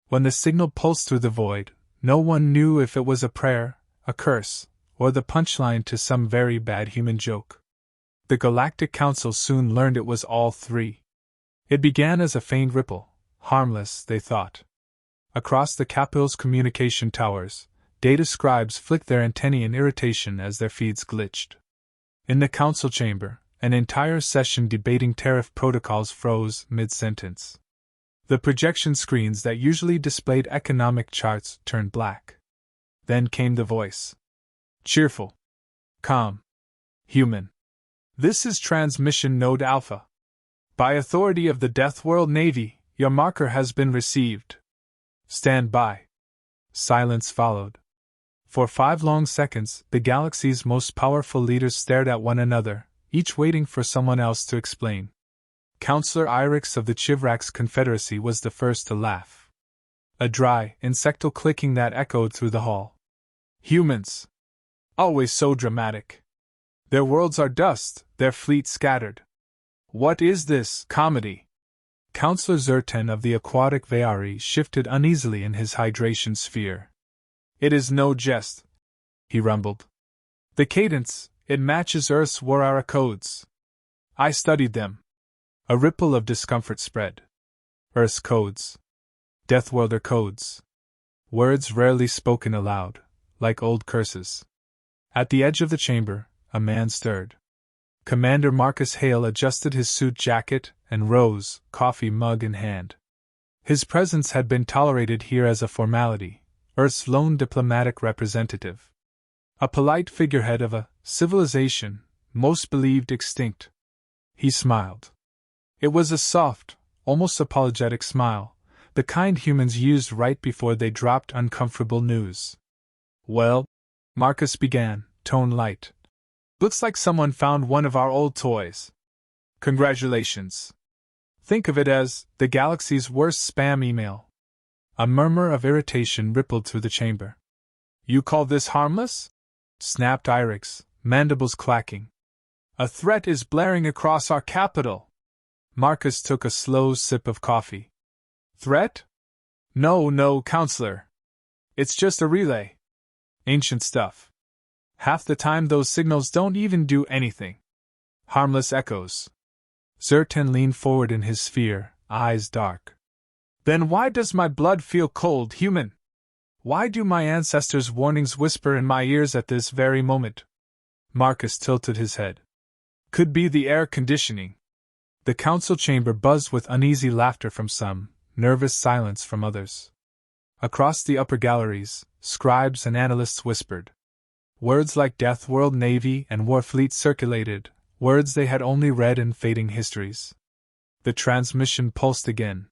When the signal pulsed through the void, no one knew if it was a prayer, a curse, or the punchline to some very bad human joke. The Galactic Council soon learned it was all three. It began as a faint ripple, harmless, they thought. Across the capital's communication towers, data scribes flicked their antennae in irritation as their feeds glitched. In the council chamber, an entire session debating tariff protocols froze mid-sentence. The projection screens that usually displayed economic charts turned black. Then came the voice. Cheerful. Calm. Human. This is Transmission Node Alpha. By authority of the Deathworld Navy, your marker has been received. Stand by. Silence followed. For 5 long seconds, the galaxy's most powerful leaders stared at one another, each waiting for someone else to explain. Counselor Irix of the Chivrax Confederacy was the first to laugh. A dry, insectal clicking that echoed through the hall. Humans. Always so dramatic. Their worlds are dust, their fleet scattered. What is this comedy? Counselor Zerten of the Aquatic Veari shifted uneasily in his hydration sphere. It is no jest, he rumbled. The cadence, it matches Earth's Warara codes. I studied them. A ripple of discomfort spread. Earth's codes. Deathworlder codes. Words rarely spoken aloud, like old curses. At the edge of the chamber, a man stirred. Commander Marcus Hale adjusted his suit jacket and rose, coffee mug in hand. His presence had been tolerated here as a formality, Earth's lone diplomatic representative. A polite figurehead of a civilization most believed extinct. He smiled. It was a soft, almost apologetic smile, the kind humans used right before they dropped uncomfortable news. Well, Marcus began, tone light. Looks like someone found one of our old toys. Congratulations. Think of it as the galaxy's worst spam email. A murmur of irritation rippled through the chamber. You call this harmless? Snapped Irix, mandibles clacking. A threat is blaring across our capital. Marcus took a slow sip of coffee. Threat? No, Counselor. It's just a relay. Ancient stuff. Half the time those signals don't even do anything. Harmless echoes. Zerten leaned forward in his sphere, eyes dark. Then why does my blood feel cold, human? Why do my ancestors' warnings whisper in my ears at this very moment? Marcus tilted his head. Could be the air conditioning. The council chamber buzzed with uneasy laughter from some, nervous silence from others. Across the upper galleries, scribes and analysts whispered. Words like Deathworld Navy and Warfleet circulated, words they had only read in fading histories. The transmission pulsed again.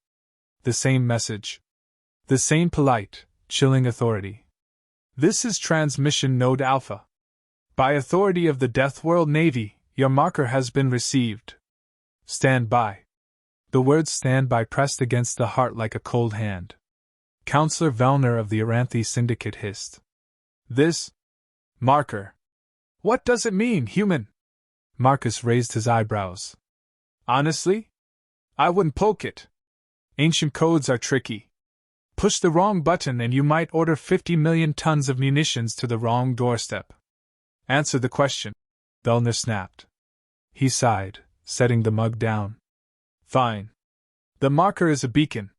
The same message. The same polite, chilling authority. This is Transmission Node Alpha. By authority of the Deathworld Navy, your marker has been received. Stand by. The word stand by pressed against the heart like a cold hand. Counselor Velner of the Aranthi Syndicate hissed. This? Marker. What does it mean, human? Marcus raised his eyebrows. Honestly? I wouldn't poke it. Ancient codes are tricky. Push the wrong button and you might order 50 million tons of munitions to the wrong doorstep. Answer the question. Velner snapped. He sighed, setting the mug down. Fine. The marker is a beacon.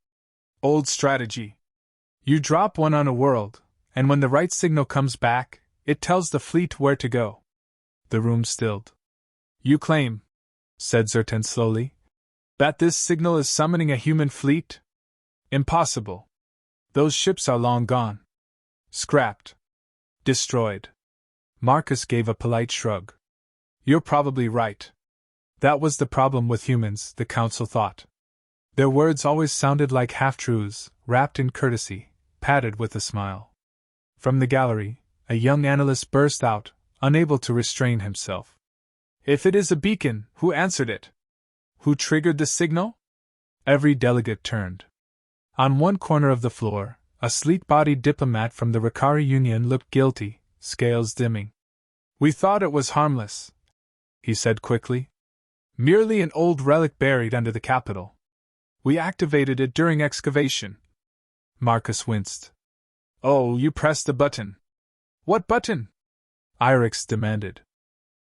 Old strategy. You drop one on a world, and when the right signal comes back, it tells the fleet where to go. The room stilled. You claim, said Zerten slowly, that this signal is summoning a human fleet? Impossible. Those ships are long gone. Scrapped. Destroyed. Marcus gave a polite shrug. You're probably right. That was the problem with humans, the council thought. Their words always sounded like half-truths, wrapped in courtesy, padded with a smile. From the gallery, a young analyst burst out, unable to restrain himself. If it is a beacon, who answered it? Who triggered the signal? Every delegate turned. On one corner of the floor, a sleek-bodied diplomat from the Ricari Union looked guilty, scales dimming. We thought it was harmless, he said quickly. Merely an old relic buried under the capital. We activated it during excavation. Marcus winced. Oh, you pressed the button. What button? Irix demanded.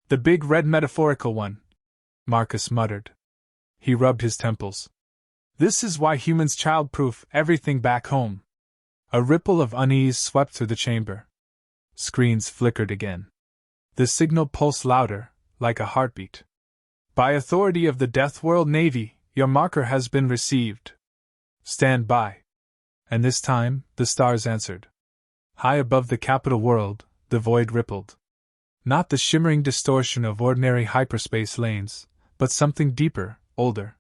The big red metaphorical one, Marcus muttered. He rubbed his temples. This is why humans child-proof everything back home. A ripple of unease swept through the chamber. Screens flickered again. The signal pulsed louder, like a heartbeat. By authority of the Deathworld Navy, your marker has been received. Stand by. And this time, the stars answered. High above the capital world, the void rippled. Not the shimmering distortion of ordinary hyperspace lanes, but something deeper, older.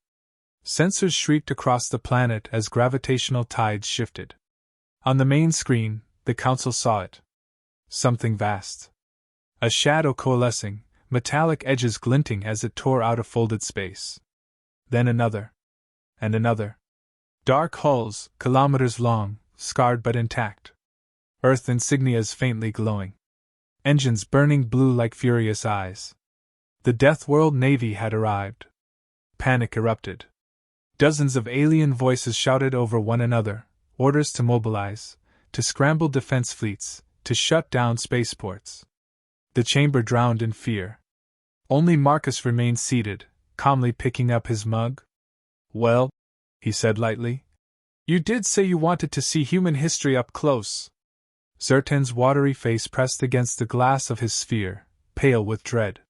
Sensors shrieked across the planet as gravitational tides shifted. On the main screen, the Council saw it. Something vast. A shadow coalescing, metallic edges glinting as it tore out of folded space. Then another. And another. Dark hulls, kilometers long, scarred but intact. Earth insignias faintly glowing. Engines burning blue like furious eyes. The Deathworld Navy had arrived. Panic erupted. Dozens of alien voices shouted over one another, orders to mobilize, to scramble defense fleets, to shut down spaceports. The chamber drowned in fear. Only Marcus remained seated, calmly picking up his mug. Well, he said lightly, you did say you wanted to see human history up close. Zertan's watery face pressed against the glass of his sphere, pale with dread.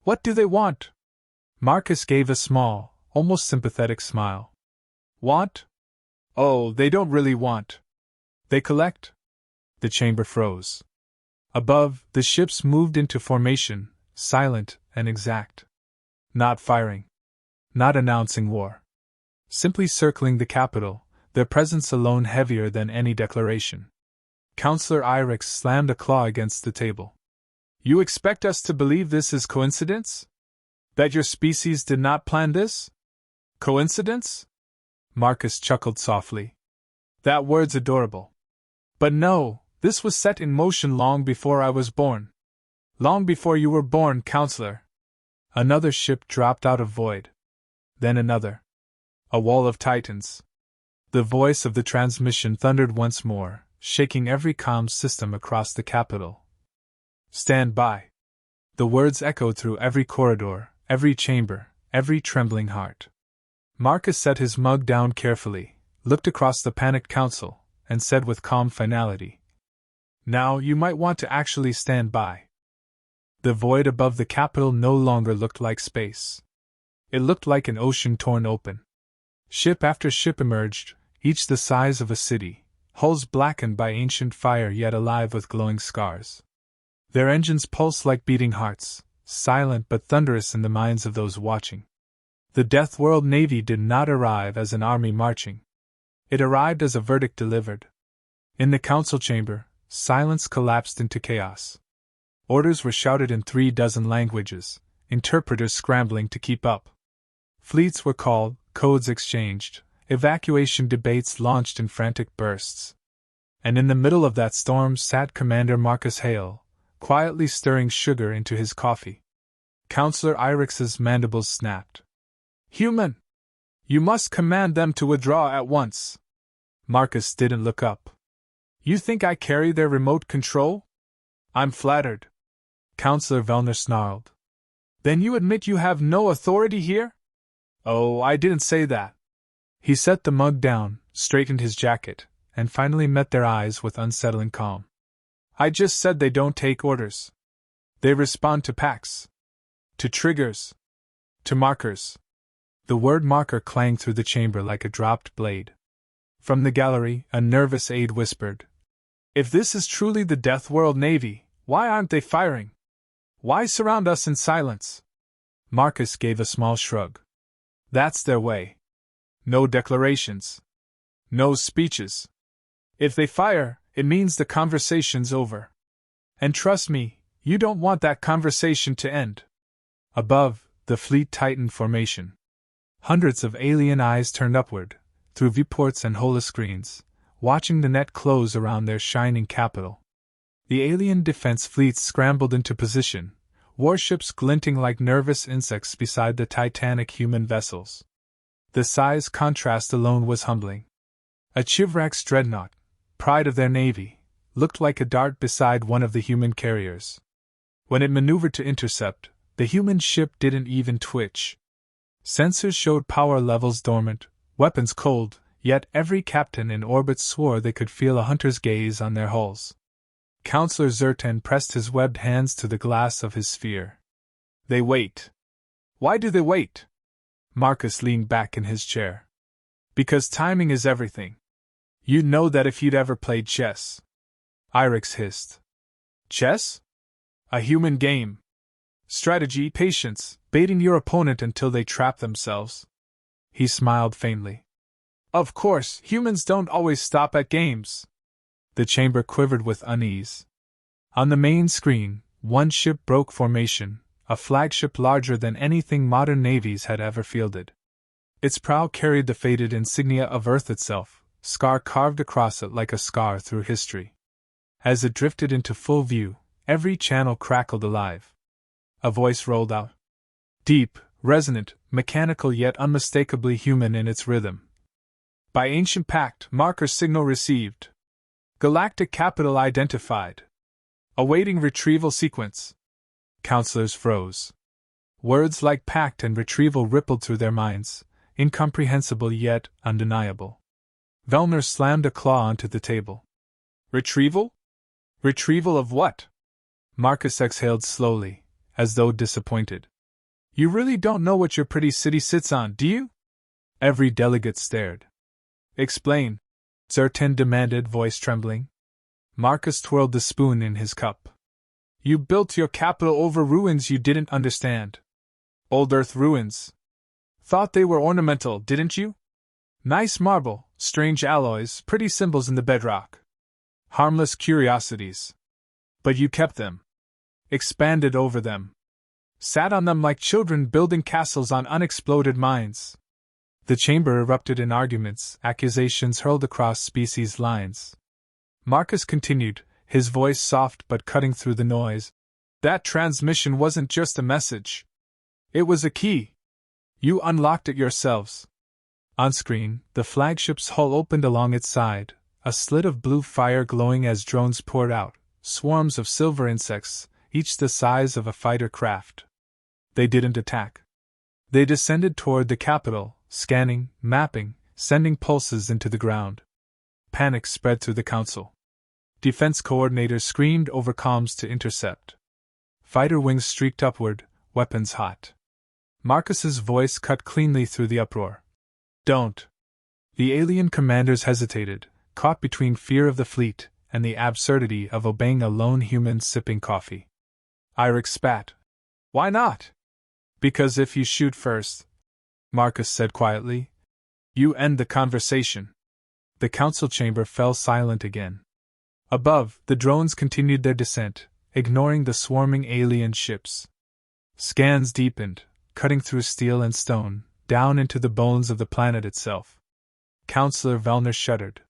What do they want? Marcus gave a small, almost sympathetic smile. Want? Oh, they don't really want. They collect? The chamber froze. Above, the ships moved into formation, silent and exact. Not firing. Not announcing war. Simply circling the capital, their presence alone heavier than any declaration. Counselor Irix slammed a claw against the table. You expect us to believe this is coincidence? That your species did not plan this? Coincidence? Marcus chuckled softly. That word's adorable. But no, this was set in motion long before I was born. Long before you were born, Counselor. Another ship dropped out of void. Then another. A wall of titans. The voice of the transmission thundered once more, shaking every comms system across the capital. Stand by. The words echoed through every corridor, every chamber, every trembling heart. Marcus set his mug down carefully, looked across the panicked council, and said with calm finality, Now you might want to actually stand by. The void above the capital no longer looked like space. It looked like an ocean torn open. Ship after ship emerged, each the size of a city, hulls blackened by ancient fire yet alive with glowing scars. Their engines pulsed like beating hearts, silent but thunderous in the minds of those watching. The Deathworld Navy did not arrive as an army marching. It arrived as a verdict delivered. In the council chamber, silence collapsed into chaos. Orders were shouted in 36 languages, interpreters scrambling to keep up. Fleets were called, codes exchanged, evacuation debates launched in frantic bursts. And in the middle of that storm sat Commander Marcus Hale, quietly stirring sugar into his coffee. Counselor Irix's mandibles snapped. Human! You must command them to withdraw at once. Marcus didn't look up. You think I carry their remote control? I'm flattered. Counselor Vellner snarled. Then you admit you have no authority here? Oh, I didn't say that. He set the mug down, straightened his jacket, and finally met their eyes with unsettling calm. I just said they don't take orders. They respond to packs. To triggers. To markers. The word marker clanged through the chamber like a dropped blade. From the gallery, a nervous aide whispered, If this is truly the Deathworld Navy, why aren't they firing? Why surround us in silence? Marcus gave a small shrug. That's their way. No declarations. No speeches. If they fire, it means the conversation's over. And trust me, you don't want that conversation to end. Above, the fleet tightened formation. Hundreds of alien eyes turned upward, through viewports and holoscreens, watching the net close around their shining capital. The alien defense fleets scrambled into position, warships glinting like nervous insects beside the titanic human vessels. The size contrast alone was humbling. A Chivrax dreadnought, pride of their navy, looked like a dart beside one of the human carriers. When it maneuvered to intercept, the human ship didn't even twitch. Sensors showed power levels dormant, weapons cold, yet every captain in orbit swore they could feel a hunter's gaze on their hulls. Counselor Zertan pressed his webbed hands to the glass of his sphere. They wait. Why do they wait? Marcus leaned back in his chair. Because timing is everything. You'd know that if you'd ever played chess. Irix hissed. Chess? A human game. Strategy, patience, baiting your opponent until they trap themselves. He smiled faintly. Of course, humans don't always stop at games. The chamber quivered with unease. On the main screen, one ship broke formation, a flagship larger than anything modern navies had ever fielded. Its prow carried the faded insignia of Earth itself, scar carved across it like a scar through history. As it drifted into full view, every channel crackled alive. A voice rolled out. Deep, resonant, mechanical yet unmistakably human in its rhythm. By ancient pact, marker signal received. Galactic capital identified. Awaiting retrieval sequence. Counselors froze. Words like pact and retrieval rippled through their minds, incomprehensible yet undeniable. Vellner slammed a claw onto the table. Retrieval? Retrieval of what? Marcus exhaled slowly, as though disappointed. You really don't know what your pretty city sits on, do you? Every delegate stared. Explain, Zertan demanded, voice trembling. Marcus twirled the spoon in his cup. You built your capital over ruins you didn't understand. Old Earth ruins. Thought they were ornamental, didn't you? Nice marble, strange alloys, pretty symbols in the bedrock. Harmless curiosities. But you kept them. Expanded over them. Sat on them like children building castles on unexploded mines. The chamber erupted in arguments, accusations hurled across species lines. Marcus continued, his voice soft but cutting through the noise. That transmission wasn't just a message. It was a key. You unlocked it yourselves. On screen, the flagship's hull opened along its side, a slit of blue fire glowing as drones poured out, swarms of silver insects, each the size of a fighter craft. They didn't attack. They descended toward the capital, scanning, mapping, sending pulses into the ground. Panic spread through the council. Defense coordinators screamed over comms to intercept. Fighter wings streaked upward, weapons hot. Marcus's voice cut cleanly through the uproar. Don't. The alien commanders hesitated, caught between fear of the fleet and the absurdity of obeying a lone human sipping coffee. Irix spat. Why not? Because if you shoot first, Marcus said quietly, you end the conversation. The council chamber fell silent again. Above, the drones continued their descent, ignoring the swarming alien ships. Scans deepened, cutting through steel and stone, down into the bones of the planet itself. Counselor Vellner shuddered.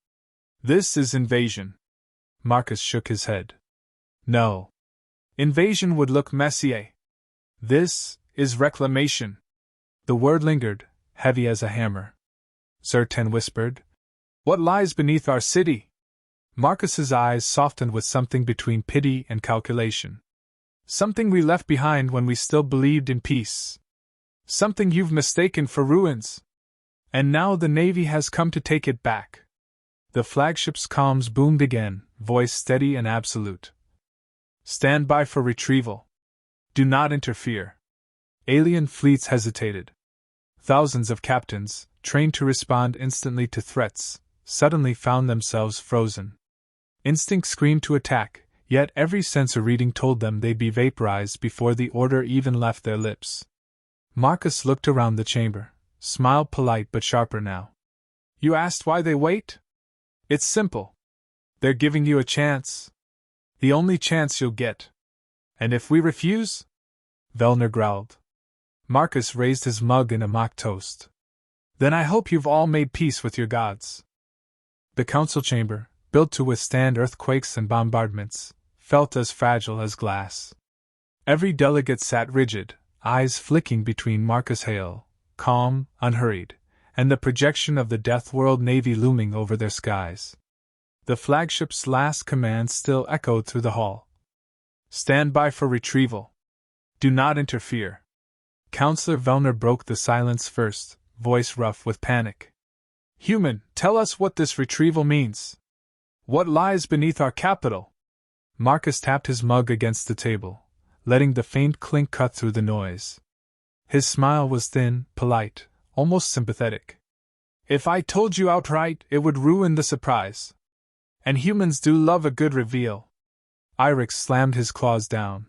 This is invasion. Marcus shook his head. No. Invasion would look messier. This is reclamation. The word lingered, heavy as a hammer. Zertan whispered. What lies beneath our city? Marcus's eyes softened with something between pity and calculation. Something we left behind when we still believed in peace. Something you've mistaken for ruins. And now the Navy has come to take it back. The flagship's comms boomed again, voice steady and absolute. Stand by for retrieval. Do not interfere. Alien fleets hesitated. Thousands of captains, trained to respond instantly to threats, suddenly found themselves frozen. Instinct screamed to attack, yet every sensor reading told them they'd be vaporized before the order even left their lips. Marcus looked around the chamber, smiled polite but sharper now. You asked why they wait? It's simple. They're giving you a chance. The only chance you'll get. And if we refuse? Vellner growled. Marcus raised his mug in a mock toast. Then I hope you've all made peace with your gods. The council chamber, built to withstand earthquakes and bombardments, felt as fragile as glass. Every delegate sat rigid, eyes flicking between Marcus Hale, calm, unhurried, and the projection of the Deathworld Navy looming over their skies. The flagship's last command still echoed through the hall. "Stand by for retrieval. Do not interfere." Counselor Vellner broke the silence first, voice rough with panic. "Human, tell us what this retrieval means. What lies beneath our capital?" Marcus tapped his mug against the table, letting the faint clink cut through the noise. His smile was thin, polite, almost sympathetic. "If I told you outright, it would ruin the surprise. And humans do love a good reveal." Irix slammed his claws down.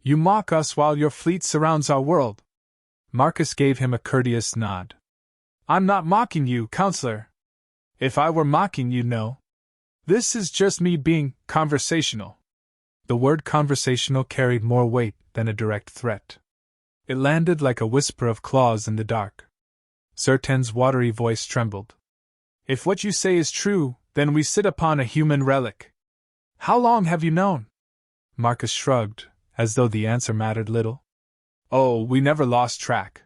"You mock us while your fleet surrounds our world." Marcus gave him a courteous nod. "I'm not mocking you, Counselor. If I were mocking you, no. This is just me being conversational." The word conversational carried more weight than a direct threat. It landed like a whisper of claws in the dark. Sertan's watery voice trembled. "If what you say is true, then we sit upon a human relic. How long have you known?" Marcus shrugged, as though the answer mattered little. "Oh, we never lost track.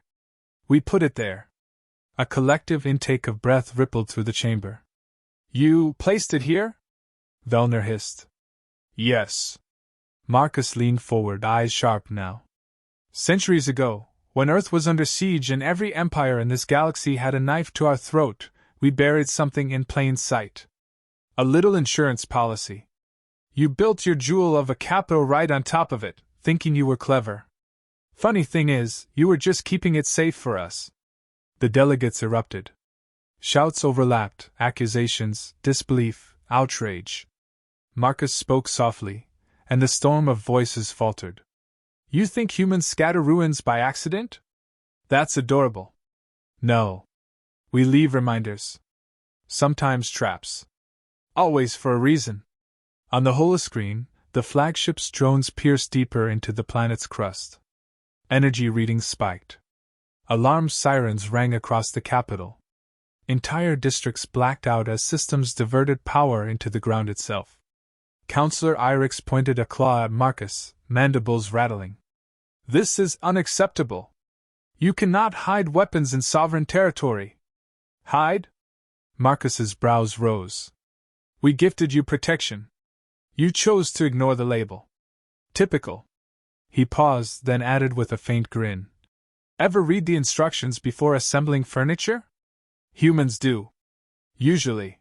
We put it there." A collective intake of breath rippled through the chamber. "You placed it here?" Vellner hissed. "Yes." Marcus leaned forward, eyes sharp now. "Centuries ago, when Earth was under siege and every empire in this galaxy had a knife to our throat, we buried something in plain sight. A little insurance policy. You built your jewel of a capital right on top of it, thinking you were clever. Funny thing is, you were just keeping it safe for us." The delegates erupted. Shouts overlapped, accusations, disbelief, outrage. Marcus spoke softly, and the storm of voices faltered. "You think humans scatter ruins by accident? That's adorable. No. We leave reminders. Sometimes traps. Always for a reason." On the holoscreen, the flagship's drones pierced deeper into the planet's crust. Energy readings spiked. Alarm sirens rang across the capital. Entire districts blacked out as systems diverted power into the ground itself. Counselor Irix pointed a claw at Marcus, mandibles rattling. "This is unacceptable. You cannot hide weapons in sovereign territory." "Hide?" Marcus's brows rose. "We gifted you protection. You chose to ignore the label. Typical." He paused, then added with a faint grin. "Ever read the instructions before assembling furniture? Humans do. Usually."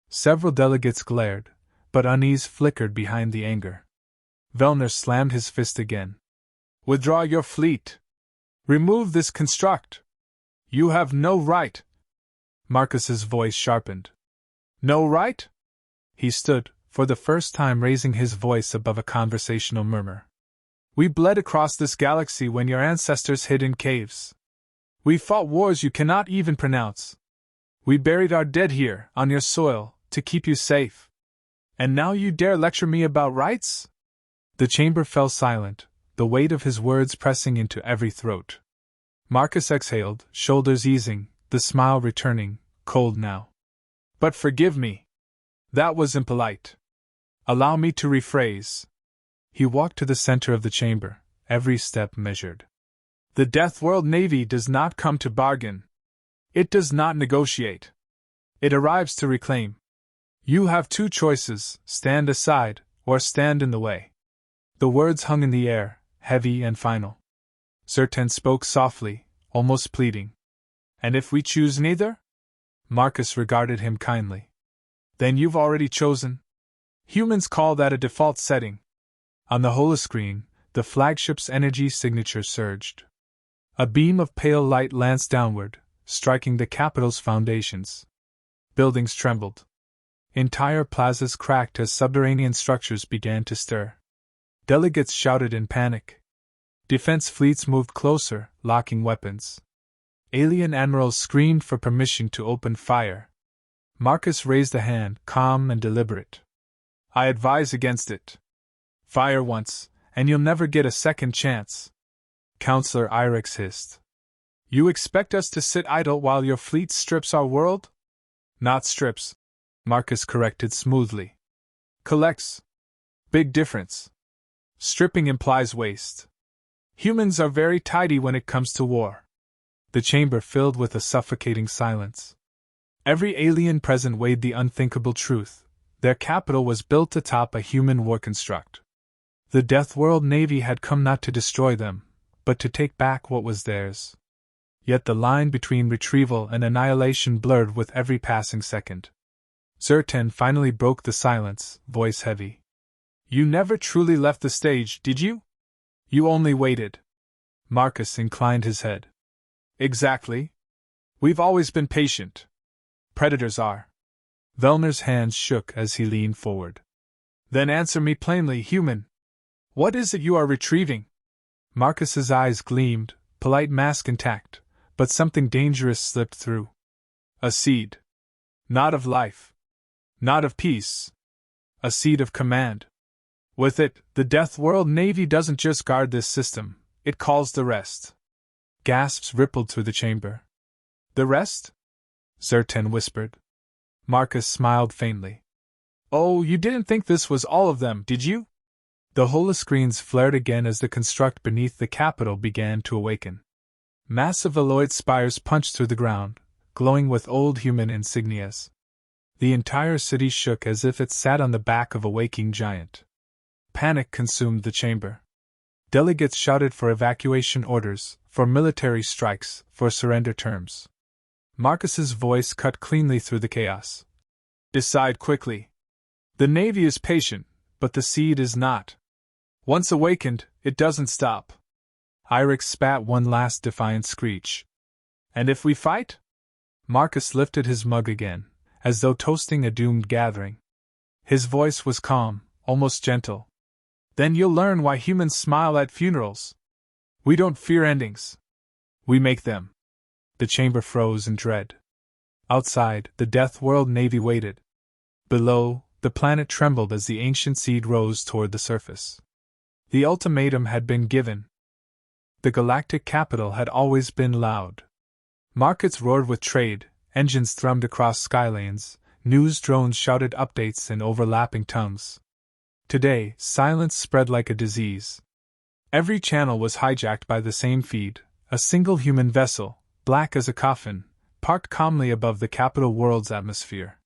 Several delegates glared, but unease flickered behind the anger. Vellner slammed his fist again. "Withdraw your fleet. Remove this construct. You have no right." Marcus's voice sharpened. "No right?" He stood, for the first time raising his voice above a conversational murmur. "We bled across this galaxy when your ancestors hid in caves. We fought wars you cannot even pronounce. We buried our dead here, on your soil, to keep you safe. And now you dare lecture me about rights?" The chamber fell silent, the weight of his words pressing into every throat. Marcus exhaled, shoulders easing, the smile returning, cold now. "But forgive me. That was impolite. Allow me to rephrase." He walked to the center of the chamber, every step measured. "The Deathworld Navy does not come to bargain. It does not negotiate. It arrives to reclaim. You have two choices: stand aside, or stand in the way." The words hung in the air, heavy and final. Sertan spoke softly, almost pleading. "And if we choose neither?" Marcus regarded him kindly. "Then you've already chosen. Humans call that a default setting." On the holoscreen, the flagship's energy signature surged. A beam of pale light lanced downward, striking the capital's foundations. Buildings trembled. Entire plazas cracked as subterranean structures began to stir. Delegates shouted in panic. Defense fleets moved closer, locking weapons. Alien admirals screamed for permission to open fire. Marcus raised a hand, calm and deliberate. "I advise against it. Fire once, and you'll never get a second chance." Counselor Irix hissed. "You expect us to sit idle while your fleet strips our world?" "Not strips," Marcus corrected smoothly. "Collects. Big difference. Stripping implies waste. Humans are very tidy when it comes to war. The chamber filled with a suffocating silence. Every alien present weighed the unthinkable truth. Their capital was built atop a human war construct. The Deathworld Navy had come not to destroy them, but to take back what was theirs. Yet the line between retrieval and annihilation blurred with every passing second. Zertan finally broke the silence, voice heavy. You never truly left the stage, did you? You only waited. Marcus inclined his head. Exactly. We've always been patient. Predators are. Velner's hands shook as he leaned forward. Then answer me plainly, human. What is it you are retrieving? Marcus's eyes gleamed, polite mask intact, but something dangerous slipped through. A seed. Not of life. Not of peace. A seed of command. With it, the Deathworld Navy doesn't just guard this system, it calls the rest. Gasps rippled through the chamber. The rest? Zertan whispered. Marcus smiled faintly. Oh, you didn't think this was all of them, did you? The holoscreens flared again as the construct beneath the capital began to awaken. Massive alloyed spires punched through the ground, glowing with old human insignias. The entire city shook as if it sat on the back of a waking giant. Panic consumed the chamber. Delegates shouted for evacuation orders, for military strikes, for surrender terms. Marcus's voice cut cleanly through the chaos. Decide quickly. The Navy is patient, but the seed is not. Once awakened, it doesn't stop. Irix spat one last defiant screech. And if we fight? Marcus lifted his mug again, as though toasting a doomed gathering. His voice was calm, almost gentle. Then you'll learn why humans smile at funerals. We don't fear endings. We make them. The chamber froze in dread. Outside, the Deathworld Navy waited. Below, the planet trembled as the ancient seed rose toward the surface. The ultimatum had been given. The galactic capital had always been loud. Markets roared with trade, engines thrummed across skylanes, news drones shouted updates in overlapping tongues. Today, silence spread like a disease. Every channel was hijacked by the same feed, a single human vessel, black as a coffin, parked calmly above the capital world's atmosphere.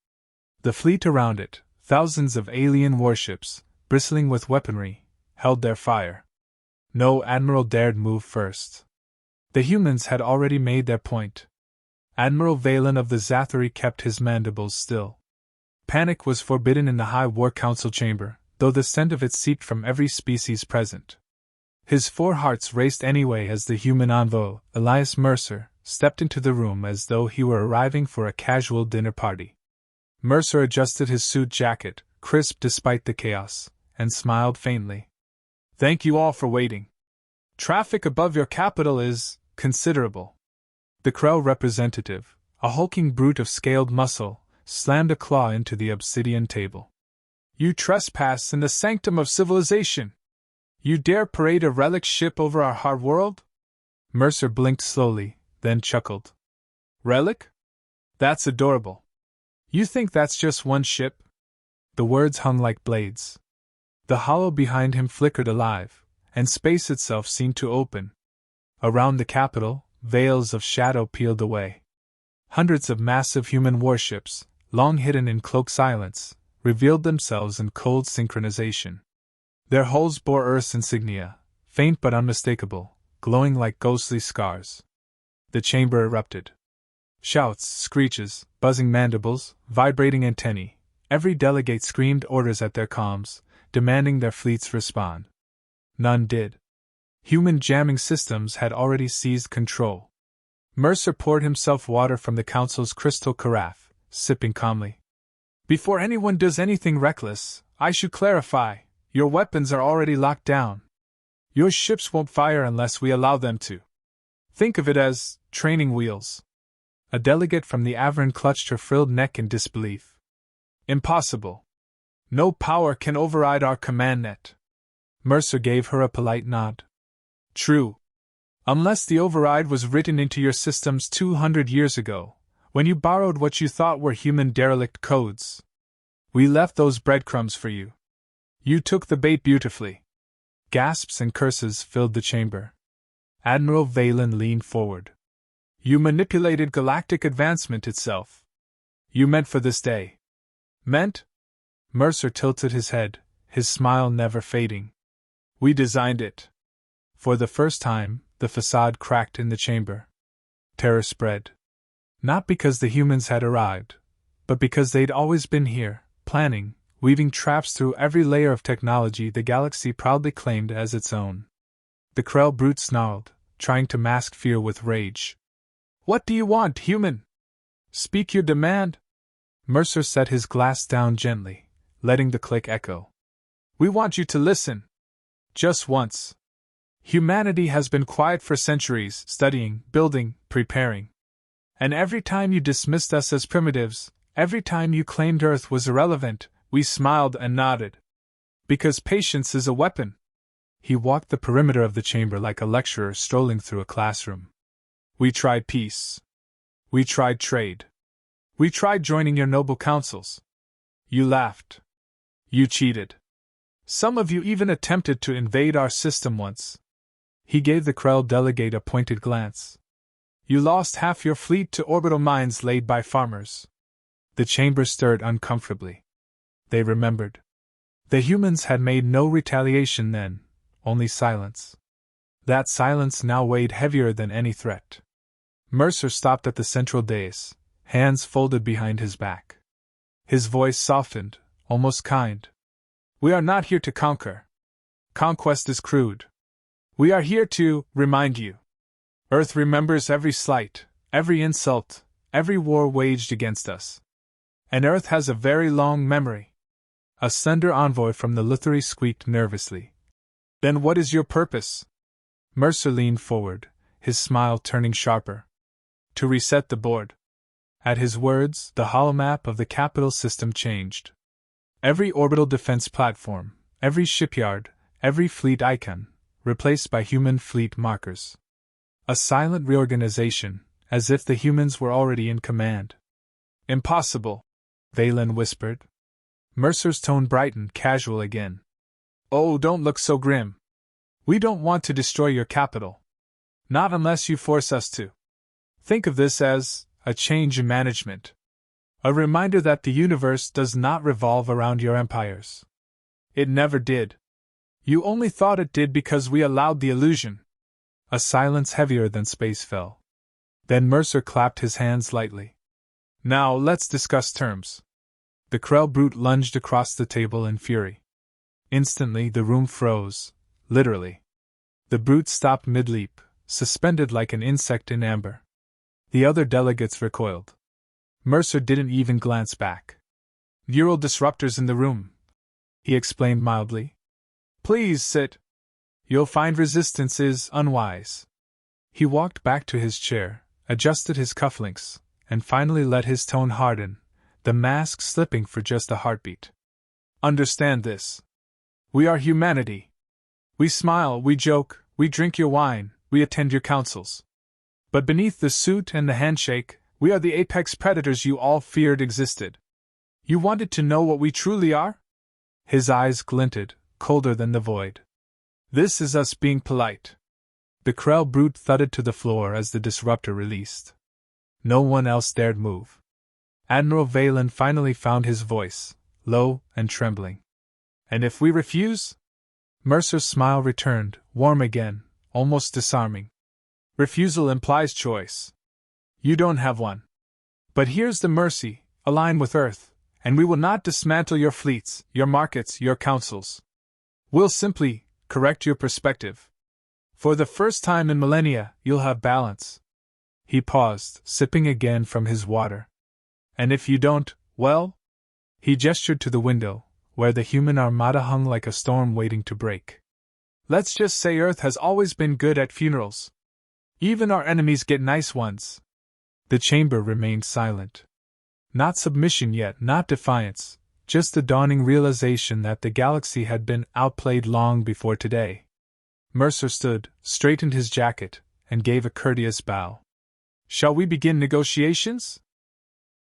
The fleet around it, thousands of alien warships, bristling with weaponry, held their fire. No admiral dared move first. The humans had already made their point. Admiral Valen of the Zathari kept his mandibles still. Panic was forbidden in the High War Council chamber, though the scent of it seeped from every species present. His 4 hearts raced anyway as the human envoy, Elias Mercer, stepped into the room as though he were arriving for a casual dinner party. Mercer adjusted his suit jacket, crisp despite the chaos, and smiled faintly. Thank you all for waiting. Traffic above your capital is considerable. The Krell representative, a hulking brute of scaled muscle, slammed a claw into the obsidian table. You trespass in the sanctum of civilization. You dare parade a relic ship over our hard world? Mercer blinked slowly, then chuckled. Relic? That's adorable. You think that's just one ship? The words hung like blades. The hollow behind him flickered alive, and space itself seemed to open. Around the capital, veils of shadow peeled away. Hundreds of massive human warships, long hidden in cloaked silence, revealed themselves in cold synchronization. Their hulls bore Earth's insignia, faint but unmistakable, glowing like ghostly scars. The chamber erupted. Shouts, screeches, buzzing mandibles, vibrating antennae. Every delegate screamed orders at their comms, demanding their fleets respond. None did. Human jamming systems had already seized control. Mercer poured himself water from the council's crystal carafe, sipping calmly. Before anyone does anything reckless, I should clarify, your weapons are already locked down. Your ships won't fire unless we allow them to. Think of it as training wheels. A delegate from the Avern clutched her frilled neck in disbelief. Impossible. No power can override our command net. Mercer gave her a polite nod. True. Unless the override was written into your systems 200 years ago, when you borrowed what you thought were human derelict codes. We left those breadcrumbs for you. You took the bait beautifully. Gasps and curses filled the chamber. Admiral Valen leaned forward. You manipulated galactic advancement itself. You meant for this day. Meant? Mercer tilted his head, his smile never fading. We designed it. For the first time, the facade cracked in the chamber. Terror spread. Not because the humans had arrived, but because they'd always been here, planning, weaving traps through every layer of technology the galaxy proudly claimed as its own. The Krell brute snarled, trying to mask fear with rage. What do you want, human? Speak your demand. Mercer set his glass down gently, letting the click echo. We want you to listen. Just once. Humanity has been quiet for centuries, studying, building, preparing. And every time you dismissed us as primitives, every time you claimed Earth was irrelevant, we smiled and nodded. Because patience is a weapon. He walked the perimeter of the chamber like a lecturer strolling through a classroom. We tried peace. We tried trade. We tried joining your noble councils. You laughed. You cheated. Some of you even attempted to invade our system once. He gave the Krell delegate a pointed glance. You lost half your fleet to orbital mines laid by farmers. The chamber stirred uncomfortably. They remembered. The humans had made no retaliation then, only silence. That silence now weighed heavier than any threat. Mercer stopped at the central dais, hands folded behind his back. His voice softened, almost kind. We are not here to conquer. Conquest is crude. We are here to remind you. Earth remembers every slight, every insult, every war waged against us. And Earth has a very long memory. A slender envoy from the Lutherie squeaked nervously. Then what is your purpose? Mercer leaned forward, his smile turning sharper. To reset the board. At his words, the holomap of the capital system changed. Every orbital defense platform, every shipyard, every fleet icon, replaced by human fleet markers. A silent reorganization, as if the humans were already in command. Impossible, Valen whispered. Mercer's tone brightened, casual again. Oh, don't look so grim. We don't want to destroy your capital. Not unless you force us to. Think of this as a change in management. A reminder that the universe does not revolve around your empires. It never did. You only thought it did because we allowed the illusion. A silence heavier than space fell. Then Mercer clapped his hands lightly. Now let's discuss terms. The Krell brute lunged across the table in fury. Instantly the room froze, literally. The brute stopped mid-leap, suspended like an insect in amber. The other delegates recoiled. Mercer didn't even glance back. Neural disruptors in the room, he explained mildly. Please sit. You'll find resistance is unwise. He walked back to his chair, adjusted his cufflinks, and finally let his tone harden, the mask slipping for just a heartbeat. Understand this. We are humanity. We smile, we joke, we drink your wine, we attend your councils. But beneath the suit and the handshake, we are the apex predators you all feared existed. You wanted to know what we truly are? His eyes glinted, colder than the void. This is us being polite. The Krell brute thudded to the floor as the disruptor released. No one else dared move. Admiral Valen finally found his voice, low and trembling. And if we refuse? Mercer's smile returned, warm again, almost disarming. Refusal implies choice. You don't have one. But here's the mercy, align with Earth, and we will not dismantle your fleets, your markets, your councils. We'll simply correct your perspective. For the first time in millennia, you'll have balance. He paused, sipping again from his water. And if you don't, well? He gestured to the window, where the human armada hung like a storm waiting to break. Let's just say Earth has always been good at funerals. Even our enemies get nice ones. The chamber remained silent. Not submission yet, not defiance, just the dawning realization that the galaxy had been outplayed long before today. Mercer stood, straightened his jacket, and gave a courteous bow. Shall we begin negotiations?